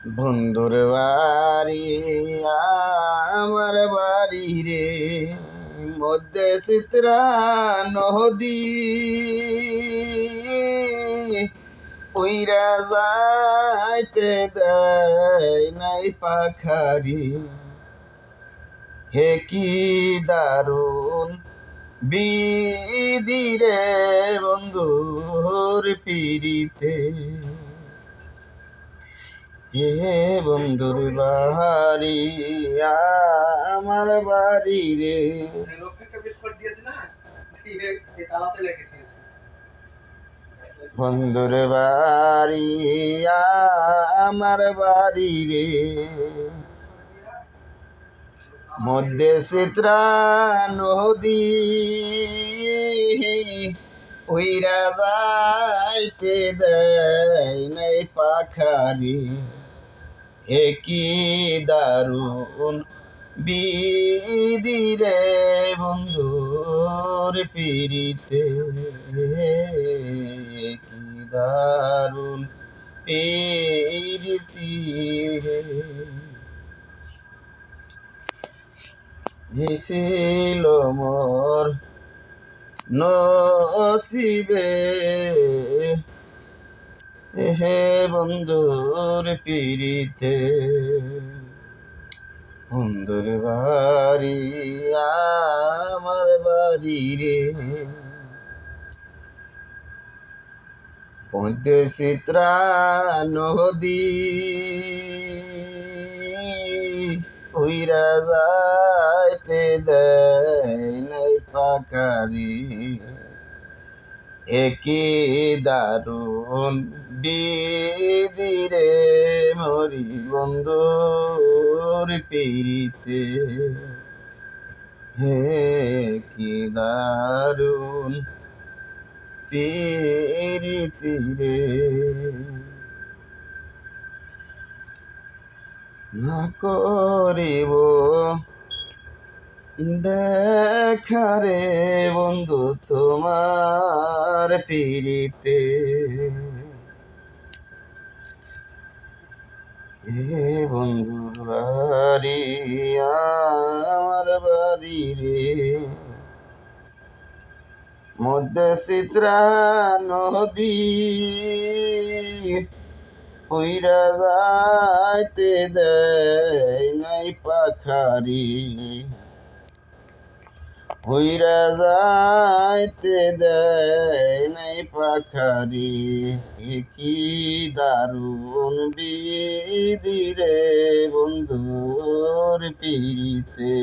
বন্ধুর বাড়ি আমার বাড়ি রে, মধ্যে চিত্রা নদী, উইরা যাইতে দেয় নাই পাখারি। হে কি দারুণ বিধি রে বন্ধুর পিরিতে। হে বন্ধুর বাড়ি আমার বাড়ি রে, বন্ধুর বাড়ি আমার বাড়ি রে, মধ্যে চিত্রা নদী, উইরা যাইতে দেয় নাই পাখারি। হে কি দারুণ বিধি রে বন্ধুর পিরিতে। কি দারুণ পিরিতি ছিল মোর নসিবে, হে বন্ধুর পিরিতে। বন্ধুর বাড়ি আমার বাড়ি রে, মধ্যে চিত্রা নদী, উইরা যাইতে দেয় নাই পাখারি। একই দারুণ বিধি রে মরি বন্ধুর পিরিতে। হে কি দারুণ পিরিতি রে, না করিব দেখারে বন্ধু তোমার পিরিতে। হে বন্ধুর বাড়ি আমার বাড়ি রে, মধ্যে চিত্রা নদী, উইরা যাইতে দেয় নাই পাখারি। উইরা যাইতে দেয় নাই পাখারি। কি দারুণ বিধি রে বন্ধুর পিরিতে।